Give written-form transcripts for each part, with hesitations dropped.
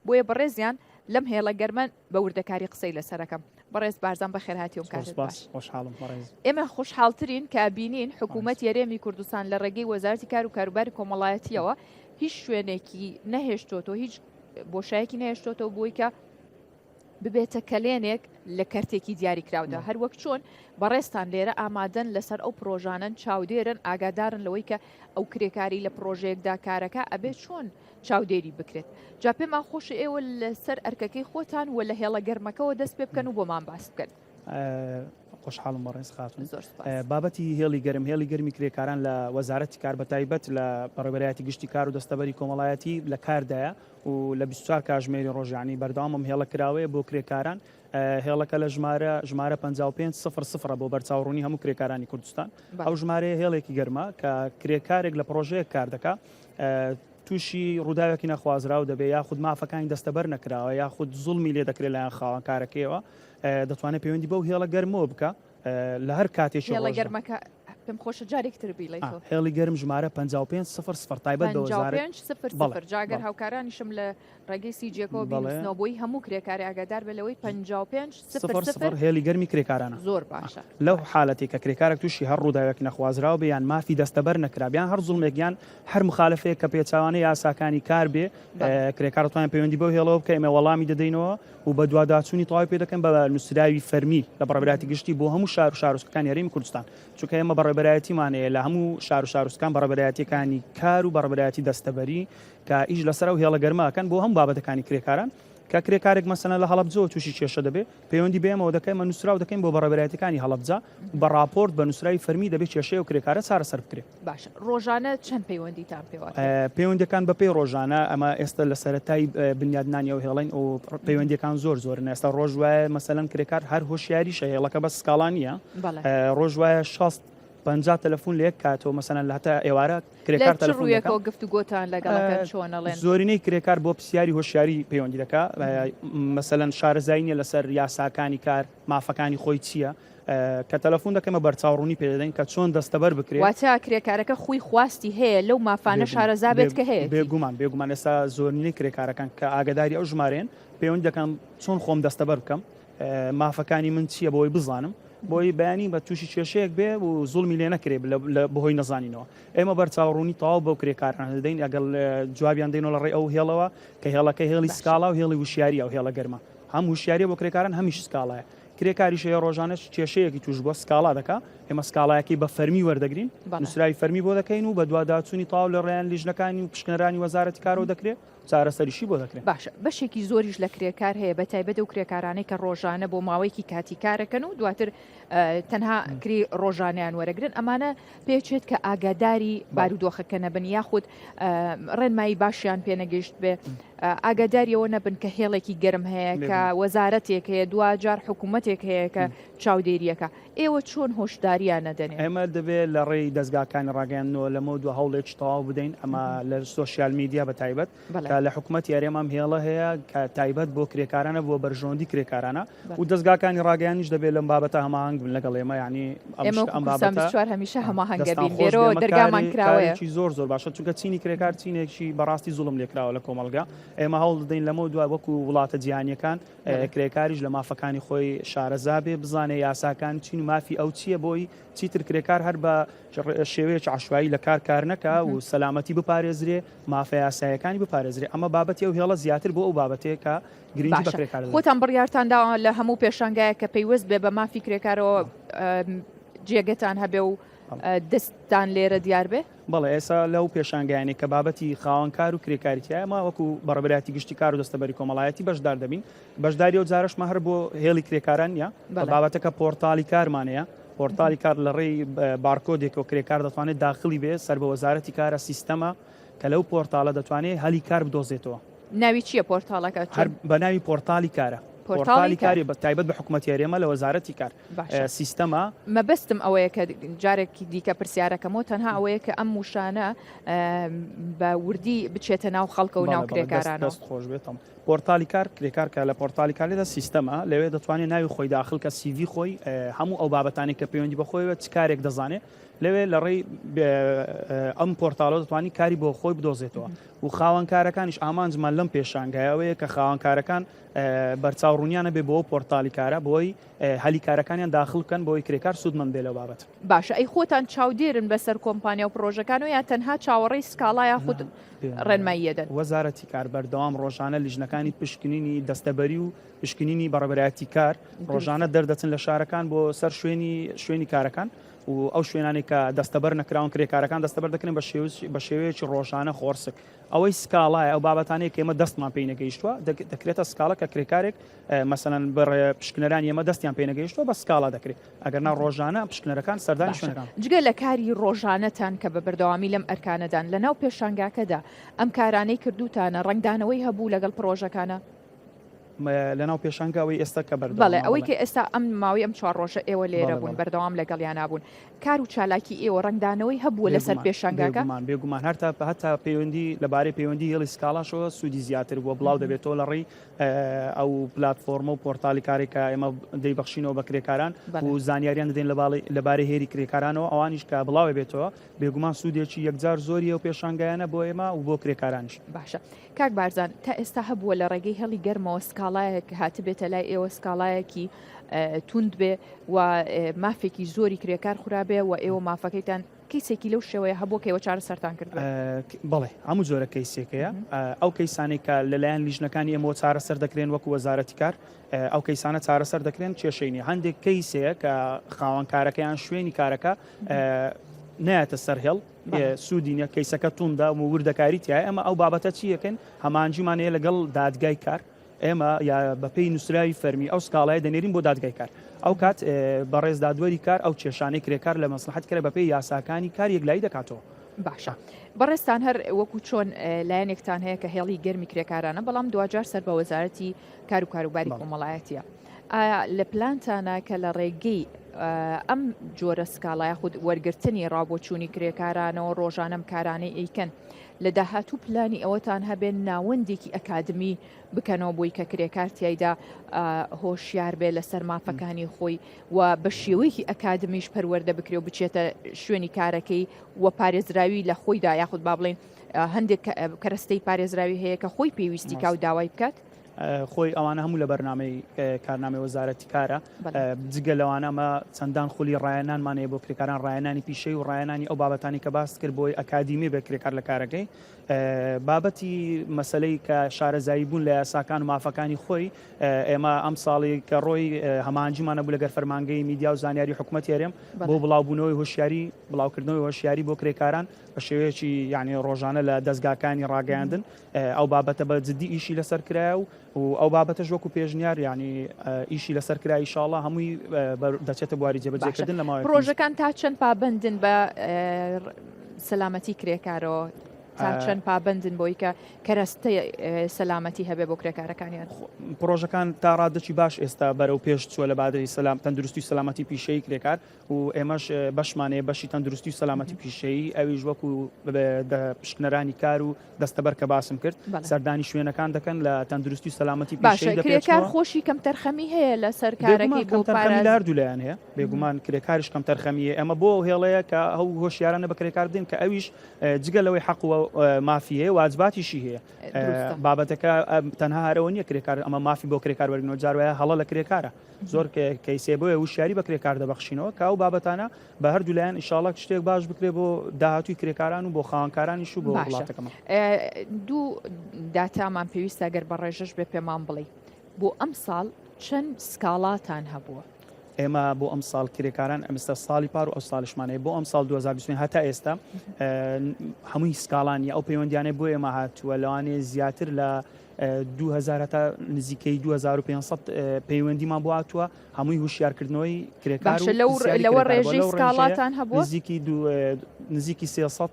بۆیە بەڕێزیان لەم هێڵە گەرمە بە وردەکاری قسەی لەسەرەکەم. بەڕێز بارزان بەخێر هاتیۆم کاتت باش. خۆشحاڵم بەڕێز. ئێمە خۆشحاڵترین کە بینین حکوومەت یاریێمی کوردستان لە ڕێگەی وەزارەتی کار و کاروباری کۆمەڵایەتیەوە هیچ شوێنێکی نەهێشتۆتەوە، هیچ بۆشایەکی نەهێشتۆتەوە بۆی کە ببێتە کەلێنێک لە کەرتێکی دیاری کراودا. هەروەک چۆن بەڕێستان لێرە ئامادەن لەسەر ئەو پرۆژانن چاودێرن ئاگادارن لەوەی کە ئەو کرێکاری لە پرۆژەیەکدا کارەکە ئەبێت چۆن چاودێری بکرێت. جا پێمان خۆشی ئێوە لەسەر ئەرکەکەی خۆتان و لە هێڵە گەرمەکەەوە دەست پێ بکەن و بۆمان باس بکەن. خۆشحاڵم بەڕێز خاتون. زۆر سپاس. بابەتی هێڵی گەرمی کرێکاران لە وەزارەتی کار بەتایبەت لە بەڕێوەبەرایەتی گشتی کار و دەستەبەری کۆمەڵایەتی لە کاردایە و لە 24 کاتژمێری ڕۆژانی بەردەوام هێڵە کراوەیە بۆ کرێکاران. هێڵەکە لە ژمارە 5500 بۆ بەرچاوڕوونی هەموو کرێکارانی کوردستان. ئەو ژمارەیە هێڵێکی گەرمە کە کرێکارێک لە پرۆژەیە کار دەکات تووشی ڕووداوێکی نەخوازراو دەبێت یاخود مافەکانی دەستەبەر نەکراوە یاخود زوڵمی لێ دەکرێت لایەن خاوەن کارەکەیەوە دەتوانێت پەیوەندی بەو هێڵە گەرمەوە بکە لە هەر کاتێکی هێڵە گەرمەکە پێم خۆشە جارێکتر بیڵێتەوە. هێڵی گەرم ژمارە 5500 تایبەت بە وەزارەت جاگەر هاوکارانیشم لە ڕێگەی سیجێکەوە بینووسنەوە بۆی هەموو کرێکاری ئاگادار بە لەوەی 5500 هێڵی گەرمی کرێکارانە. زۆر باشە. لەو حالەتی کە کرێکارێک تووشی هەر ڕووداوێکی نەخوازراوە بێ یان مافی دەستەبەر نەکرابیان هەر زوڵمێکیان هەر مخالفەیە کە پێچوانەی یاساکانی کار بێ کرێکار دەتوانێت پەیوەندی بەو هێڵەوە بکە ئێمە وەڵامی دەدەینەوە و بە دواداچوونی تەواوی پێ دەکەن بە نووسراوی فەرمی لە بەڕێوەبەرایەتی گشتی بۆ هەموو شار و شارۆچکەکانی هەرێمی کوردستان چونکە ئێمە بەڕێوەبەرایەتیمانەیە لە هەموو شار و شارۆچکان بەڕێوەبەرایەتیەکانی کار و بەڕێوەبەرایەتی دەستەبەری کە ئیش لەسەر و هێڵە گەرماکەن بۆ هەموو بابەتەکانی کرێکاران کە کرێکارێک مەسەلەن لە هەڵەبجەوە تووشی کێشە دەبێت پەیوەندی بێمەوە دەکەین نووسراو دەکەین بۆ بەڕێوەبەرایەتیەکانی هەڵەبجە بە راپۆرت بە نووسراوی فەرمی دەبێت کێشەیە و کرێکارە چارەسەر بکرێت. باش ڕۆژانە چەند پەیوەندیتان پێوە؟ پەیوەندیەکان بەپێی ڕۆژانە ئەمە ئێستا لە سەرەتای بنیادنانیەوە هێڵین و پەیوەندیەکان زۆرن ئێستا ڕۆژ وایە مەسەلەن کرێکار هەر هۆشیاریشە هێڵەکە بە سکاڵانیە ڕۆژ وایە 50 تەلەفۆن لە یەک کاتەوە مەسەلەن لە هەتا ئێوارە کرێکار تەلەفۆنەکە گفتوگۆتان لەگەڵەکە چۆنەڵێن زۆرینەی کرێکار بۆ پرسیاری هۆشیاری پەیوەندی دەکات مەسەلەن شارەزایی نیە لەسەر یاساکانی کار مافەکانی خۆی چییە کە تەلەفۆن دەکەمە بەرچاوڕوونی پێدەین کە چۆن دەستەبەر بکرێت واتە کرێکارەکە خۆی خواستی هەیە لەو مافانە شارەزا بێت کە هەیە بێگومان ئێستا زۆرینەی کرێکارەکان کە ئاگداری ئەو ژمارەیەن پەیوەندی دەکەم چۆن خۆم دەستەبەر بکەم مافەکانی من چییە بۆی بزانم بۆی بەیانی بە تووشی کێشەیەک بێ و زوڵمی لێ نەکرێت بەهۆی نەزانینەوە ئێمە بەرچاوڕوونی تەواو بەو کرێکاران دەدەین ئەگەڵ جوابیان دێنەوە لە ڕێ ئەو هێڵەوە کە هێڵەکە هێڵی سکاڵا و هێڵی وشیاری ئەو هێڵە گەرمە هەم وشیاری بۆ کرێکاران هەمیش سکاڵایە کرێکاریشەیە ڕۆژانش کێشەیەکی توش بۆ سکاڵا دەکا ئێمە سکاڵایەکی بە فەرمی وەردەگرین نووسراوی فەرمی بۆ دەکەین و بە دواداچوونی تاو لە ڕێیان لیژنەکانی و پشکنەرانی وەزارەتی کارەوە دەکرێت چارەسەریشی بۆ دەکرێت. باشە بەشێکی زۆریش لە کرێکار هەیە بە تایبەت و کرێکارانەی کە ڕۆژانە بۆ ماوەیەکی کاتی کارەکەن و دواتر تەنها کری ڕۆژانیان وەرەگرن ئەمانە پێچێت کە ئاگاداری بارودۆخەکە نەبن یاخود ڕێنمایی باشیان پێنەگەیشت بێ ئاگاداریەوە نەبن کە هێڵێکی گەرم هەیە کە وەزارەتێک هەیە دوجار حکوومەتێک هەیە کە چاودێریەکە ئێوە چۆن هۆشداریان نەدەنێت ئێمە دەبێت لە ڕێی دەستگاکانی ڕاگەیاندنەوە لەمە دو هەوڵێکی تەواو بدەین ئەمە لە سۆشیال میدیا بە تایبەت کە لە حکوومەت یاریێمام هێڵە هەیە کە تایبەت بۆ کرێکارانە بۆ بەرژۆندی کرێکارانە و دەستگاکانی ڕاگەیانیش دەبێت لەم بابەتە هەماهنگ بن لەگەڵ ئێمە یعنی ئەمە هەمیشە هەماهنگەبین لێرەوە دەرگامان کراوەیە زۆر باشە چونکە چینی کرێکار چینێکی بەڕاستی زوڵم لێکراوە لە کۆمەلگا ئێمە هەوڵ دەین لەمە دوای وەکو وڵاتە جیهانیەکان کرێکاریش لە مافەکانی خۆی شارەزا بێ بزانێ یاساکان چین و مافی ئەو چییە بۆی چیتر کرێکار هەر بە شێوەیەکی عشوایی لە کار نەکە و سەلامەتی بپارێزرێ مافە یاسایەکانی بپارێزرێ ئەمە بابەتی ئەو هێڵە زیاتر بۆ ئەو بابەتەیە کە گرنگی بە کرێکار خۆتان بڕیارتاندا لە هەموو پێشانگایە کە پێیوەست بێ بە مافی کرێکارەوە جێگەتان هەبێ و دەستان لێرە دیار بێ؟ بەڵێ ئێستا لەو پێشانگایانی کە بابەتی خاوەنکار و کرێکاریتیایە ما وەکو بەڕێوەبەرایەتی گشتی کار و دەستەبەری کۆمەڵایەتی بەشدار دەبین بەشداری ئەو جارشمە هەر بۆ هێڵی کرێکاران نیە بابەتەکە پۆرتالی کارمانەیە پۆرتالی کار لە ڕێی بارکۆدێک و کرێکار دەتوانێت داخلی بێ سەر بە وەزارەتی کارە سیستەمە کە لەو پۆرتالە دەتوانێت هەلی کار بدۆزێتەوە. ناوی چییە پۆرتالەکە؟ بە ناوی پۆرتالی کارە پۆرتالی کاری بە تایبەت بە حکوومەت یاریێمە لە وەزارەتی کار سیستەمە. مەبەستم ئەوەیە کە جارێکی دیکە پرسیارەکەمەوە تەنها ئەوەیە کە ئەم موشانە بە وردی بچێتە ناو خەڵکە و ناو کرێکارانە دەست خۆش بێتم. پۆرتالی کار کرێکار کە لە پۆرتالی کارێدا سیستەمە لەوێ دەتوانێت ناوی خۆی داخل کە سیڤی خۆی هەموو ئەو بابەتانی کە پەیوەندی بەخۆیەوە چ کارێک دەزانێت لەوێ لە ڕێی ئەم پۆرتالۆ دەتوانانی کاری بۆ خۆی بدۆزێتەوە و خاوەنکارەکانیش ئامانجمان لەم پێشانگایەوەیە کە خاوەنکارەکان بەرچاوڕوونیانە بێ بۆ پۆرتالی کارە بۆی هەلی کارەکانیان داخل بکەن بۆی کرێکار سوودمەند بێ لەو بابەت. باشە ئەی خۆتان چاودێرن بەسەر کۆمپانیا و پرۆژەکان و یا تەنها چاوەڕێی سکاڵایە خود ڕێنماییەدەن؟ وەزارەتی کار بەردەوام ڕۆژانە لیژنەکانی پشکنینی دەستەبەری و پشکنینی بەڕێبەرایەتی کار ڕۆژانە دەردەچن لە شارەکان بۆ سەر شوێنی کارەکان و ئەو شوێنانی کە دەستەبەر نەکراون کرێکارەکان دەستەبەر دەکەن بە شێوەیەکی ڕۆژانە خۆرسک. ئەوەی سکاڵایە ئەو بابەتانەیە کە ئێمە دەستمان پێی نەگەیشتووە دەکرێتە سکاڵە کە کرێکارێک مەسەلەن بەڕێ پشکنەران ئێمە دەستیان پێ نەگەیشتووە بە سکاڵا دەکرێت ئەگەر نا ڕۆژانە پشکنەرەکان سەردانی شوێنەکان. جگە لە کاری ڕۆژانەتان کە بە بەردەوامی لەم ئەرکانەدان لەناو پێشانگاکەدا ئەم کارانەی کردوتانە ڕنگدانەوەی هەبوو لەگەڵ پرۆژەکانە؟ لەناو پێشانگاوی ئێستا کە بەردەوام بەڵێ ئەوەی کە ئێستا ئەم ماوەی ئەم 4 ڕۆژە ئێوە لێرە بوون بەردەوام لەگەڵیان نابوون کار و چالاکی ئێوە ڕنگدانەوەی هەبووە لەسەر پێشانگاکە؟ بێگومان هەتا پەیوەندی لەبارەی پەیوەندی هێڵی سکاڵاشەوە سوودی زیاتر بووە بڵاو دەبێتەوە لە ڕێی ئەو پلاتفۆرمە و پۆرتالی کارێکە ئێمە دەیبەخشینەوە بە کرێکاران و زانیاریان دەدەین لەبارەی هێری کرێکارانەوە ئەوانیش کە بڵاوێ بێتەوە بێگومان سوودێکی یەکجار زۆری ئەو پێشانگایانە بۆ ئێمە و بۆ کرێکارانیش. باشە کاک بارزان تا ئێستا هەبووە لە ڕێگەی هەڵی گەرمەوە سکاڵایەک هاتبێتە لای ئێوە سکاڵایەکی توند بێ و مافێکی زۆری کرێکار خورابێ و ئێوە مافەکەیتان کەیسێکی لەو شێوەیە هەبوو کە ئێوە چارەسەرتان کرد؟ بەڵێ هەموو جۆرە کەیسێکەیە ئەو کەیسانێک کە لەلایەن لیژنەکانی ئێمە چارەسەر دەکرێن وەکو وەزارەتی کار ئەو کەیسانە چارەسەر دەکرێن کێشەینی هەندێک کەیسەیە کە خاوەنکارەکەیان شوێنی کارەکە نایەتە سەر هێڵ سوودینە کەیسەکە توندە و وردەکاری تایە ئەمە ئەو بابەتە چیەکەن هەمانجیمانەیە لەگەڵ دادگای کار ئێمە یا بەپێی نووسراوی فەرمی ئەو سکاڵایە دەنێرین بۆ دادگای کار ئەو کات بەڕێز دادوەری کار ئەو کێشانەی کرێکار لە مەسلحەت کرێ بەپێی یاساکانی کار یەکلایی دەکاتەوە. باشە بەڕێستان هەر وەکو چۆن لایەنێکتان هەیە کە هێڵی گەرمی کرێکارانە بەڵام دوجار سەر بە وەزارەتی کار و کاروباری کۆمەڵایەتیە لە پلانتانە کە لە ڕێگەی ئەم جۆرە سکاڵای خود وەرگرتنی ڕابۆچوونی کرێکارانەوە ڕۆژانەم کارانەی ئەیکەن لە داهاتوو پلانی ئەوەتان هەبێن ناوەندێکی ئەکادمی بکەنەوە بۆی کە کرێکار تایدا هۆشیار بێ لەسەر مافەکانی خۆی و بە شێوەیەکی ئەکادمیش پەروەردە بکرێ و بچێتە شوێنی کارەکەی و پارێزراوی لە خۆیدا یاخود با بڵێن هەندێک کەرەستەی پارێزراوی هەیە کە خۆی پێویستی کا و داوای بکات خۆی ئەوانە هەموو لە بەرنامەی کارنامەی وەزارەتی کارە جگە لەوانەمە چەندان خولی ڕایەنانمانەیە بۆ کرێکاران ڕایەنانی پیشەی و ڕایەنانی ئەو بابەتانی کە باس کرد بۆی ئەکادیمی بە کرێکار لە کارەکەی بابەتی مەسلەی کە شارەزایی بوون لە یاساکان و مافەکانی خۆی ئێمە ئەم ساڵی کە ڕۆی هەمانجیمانە بوو لەگەر فەرمانگەی میدیا و زانیاری حکوومەت هێرێم بۆ بڵاوبوونەوەی هۆشیاری بڵاوکردنەوەی هۆشیاری بۆ کرێکاران بە شێوەیەکی یعنی ڕۆژانە لە دەستگاکانی ڕاگەیاندن ئەو بابەتە بە جددی ئیشی لەسەر کرایە و ئەو بابەتەش وەکو پێشنیار ینی ئیشی لەسەر کرای ئینشاڵڵا هەمووی دەچێتە بواری جێبەجێکردن لە ماوەی پرۆژەکان تا چەند پابندن بە سەلامەتی کرێکارەوە تا چەند پابندن بۆی کە کەرەستە سەلامەتی هەبێ بۆ کرێکارەکانیان؟ پرۆژەکان تا ڕادەکی باش ئێستا بەرەو پێش چووە لە بادری تەندروستی و سەلامەتی پیشەی کرێکار و ئێمەش بەشمانەیە بەشی تەندروستی و سەلامەتی پیشەی ئەویش وەکو پشکنەرانی کار و دەستەبەر کە باسم کرد سەردانی شوێنەکان دەکەن لە تەندروستی و سەلامەتی پیشەی کرێکار خۆشی کەم تەرخەمی هەیە لەسەر کارێکی بۆ پاراردوو لایەن هەیە بێگومان کرێکاریش کەم تەرخەمیە ئەمە بۆ هێڵەیە کە ئەو هۆشیارانە بە کرێکار دێن کە ئەویش جگە لەوەی حەق مافیە واجباتیشی هەیە بابەتەکە تەنها هەرەوە نییە کرێکار ئەمە مافی بۆ کرێکار وەرگنەوە جاروایە هەڵە لە کرێکارە زۆر کەیسێ بۆیە وشیاری بە کرێکار دەبەخشینەوە کە ئەو بابەتانە بە هەردوو لایەن ئینشاڵڵا شتێک باش بکرێ بۆ داهاتووی کرێکاران و بۆ خاوەنکارانیش و بۆ وڵاتەکەمە. دوو داتامان پێویستە گەر بە ڕێژەش بێ پێمان بڵێ بۆ ئەم ساڵ چەند سکاڵاتان هەبووە؟ ئێمە بۆ ئەم ساڵ کرێکاران ئەمستە ساڵی پار و ئەو ساڵشمانەیە بۆ ئەم ساڵ 2020 هەتا ئێستا هەمووی سکاڵانی ئەو پەیوەندیانەی بۆ ئێمە هاتووە لەوانەیە زیاتر لە 2000 تا نزیکەی 2500 پەیوەندیمان بۆ هاتووە هەمووی هوشیارکردنەوەی کرێکار لەوە ڕێژەی سکاڵاتان هەبووە نزیکی 300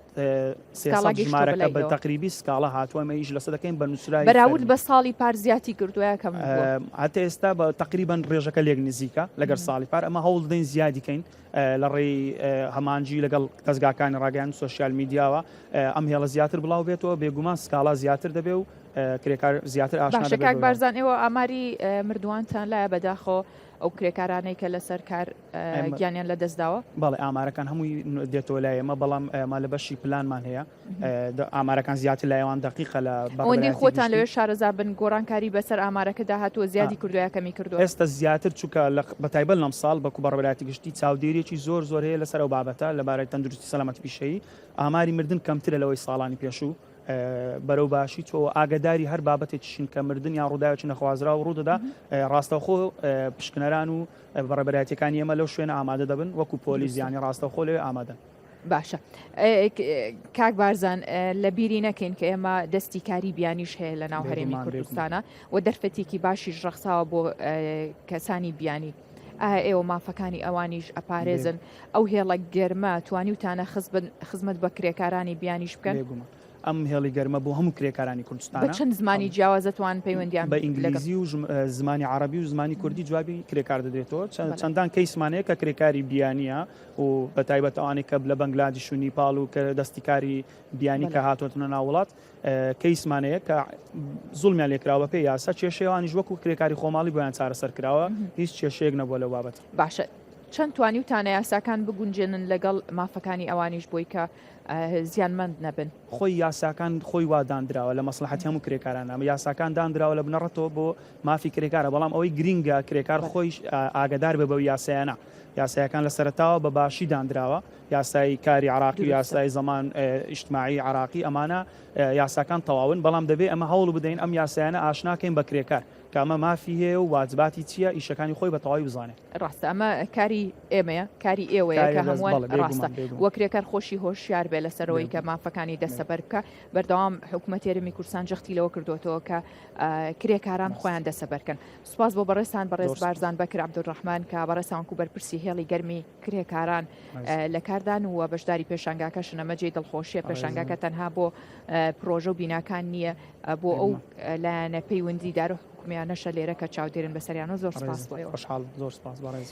ژمارەکە بە تقریبی سکاڵە هاتووە ئەمەیش لەسەر دەکەین بە نووسراوی بەراورد بە ساڵی پار زیاتی کردووە کەم هەتا ئێستا بە تقریبان ڕێژەکە لێک نزیکە لەگەر ساڵی پار ئەمە هەوڵ دەین زیادیکەین لە ڕێی هەمانجی لەگەڵ دەستگاکانی ڕاگەیان سوسیال میدیاوە ئەم هێڵە زیاتر بڵاو بێتەوە بێگومان سکاڵا زیاتر دەبێ و کرێکار زیاتر ئاشنا باشە کاک بارزان ئێوە ئاماری مردووانتان لایە بەداخۆ ئەو کرێکارانەی کە لەسەر کار گیانیان لە دەستداوە بەڵێ ئامارەکان هەمووی دێتەوە لای ئێمە بەڵام ئێمە لە بەشی پلانمان هەیە ئامارەکان زیاتر لایەوان دقیقە لە ئەوەندەی خۆتان لەوێ شارەزا بن گۆڕانکاری بەسەر ئامارەکەدا هاتووە زیادی کردووە کەمی کردووە ئێستا زیاتر چووکە بەتایبەت لەم ساڵ بەکو بەڕێبەتی گشتی چاودێریەکی زۆر زۆر هەیە لەسەر ئەو بابەتە لەبارەی تەندروستی سەلامەتی پیشەیی ئاماری مردن کەمترە لەوەی ساڵانی پێشوو بەرەو باشی تۆ ئاگداری هەر بابەتێکشین کە مردن یان ڕووداوێکی نەخوازرا و ڕوودەدا ڕاستەوخۆ پشکنەران و بەڕێبەرایەتەکانی ئێمە لەو شوێنە ئامادە دەبن وەکو پۆلیزیانی ڕاستەوخۆ لێ ئامادەن. باشە کاک بارزان لە بیری نەکەین کە ئێمە دەستی کاری بیانیش هەیە لە ناو هەرێمی کوردستانە و دەرفەتێکی باشیش ڕەخساوە بۆ کەسانی بیانی ئێوە مافەکانی ئەوانیش ئەپارێزن ئەو هێڵە گەرمە توانیوتانە خزمەت بە کرێکارانی بیانیش بکەن ئەم هێڵی گەرمە بۆ هەموو کرێکارانی کوردستان بە چەند زمانی جیاوازەتوان پەیوەندیان بە ئینگلیزی و زمانی عربی و زمانی کوردی جوابی کرێکار دەدرێتەوە چەندان کەیسمانەیە کە کرێکاری بیانیە و بە تایبەت ئەوانێک کە لە بەنگلادیش و نیپاڵ و کە دەستی کاری بیانی کە هاتوۆتنە ناوڵات کەیسمانەیە کە زوڵمیان لێکراوە پێی یاسا کێشەیەوانیش وەکو کرێکاری خۆماڵی بۆیان چارەسەر کراوە هیچ کێشەیەک نەبووە لەو بابەت. باشە چەند توانیوتانە یاساکان بگونجێنن لەگەڵ مافەکانی ئەوانیش بۆی کە زیانمەند نەبن خۆی یاساکان خۆی وادانراوە لە مەسلحەتی هەموو کرێکارانە یاساکان دانراوە لە بنەڕەتەوە بۆ مافی کرێکارە بەڵام ئەوەی گرینگە کرێکار خۆی ئاگدار بە بەو یاسایانە یاسایەکان لە سەرتاوە بە باشی دانراوە یاسای کاری عراقی و یاسای زەمان ئیجتماعی عراقی ئەمانە یاساکان تەواون بەڵام دەبێت ئەمە هەوڵ بدەین ئەم یاسایانە ئاشناکەین بە کرێکار کامە مافی هەیە و واجباتی چییە ئیشەکانی خۆی بە تەواوی بزانێت ڕاستە ئەمە کاری ئێمەیە کاری ئێوەیە کە هەمووان ڕاستە وەکرێکار خۆشی هۆشیار بێ لەسەرەوەی کە مافەکانی دەسەبەر بکە بەردەوام حکوومەت یاریمی کوردستان جەختی لەوە کردوەوە کە کرێکاران خۆیان دەسەبەرکەن. سوپاس بۆ بەڕێستان بەڕێز بارزان بەکر عەبدوڕەحمان کە بەڕێستانکو بەرپرسی هێڵی گەرمی کرێکاران لە کاردان و بەشداری پێشانگاکەشن ئەمەجێ دڵخۆشیە پێشانگاکە تەنها بۆ پرۆژە و بیناکان نییە بۆ ئەو لایەنە پەیوەندیدار و حکومیانەشە لێرە کە چاودێرن بەسەریان و زۆر سپاس بۆ خۆشحاڵ زۆر سپاس بەڕێز.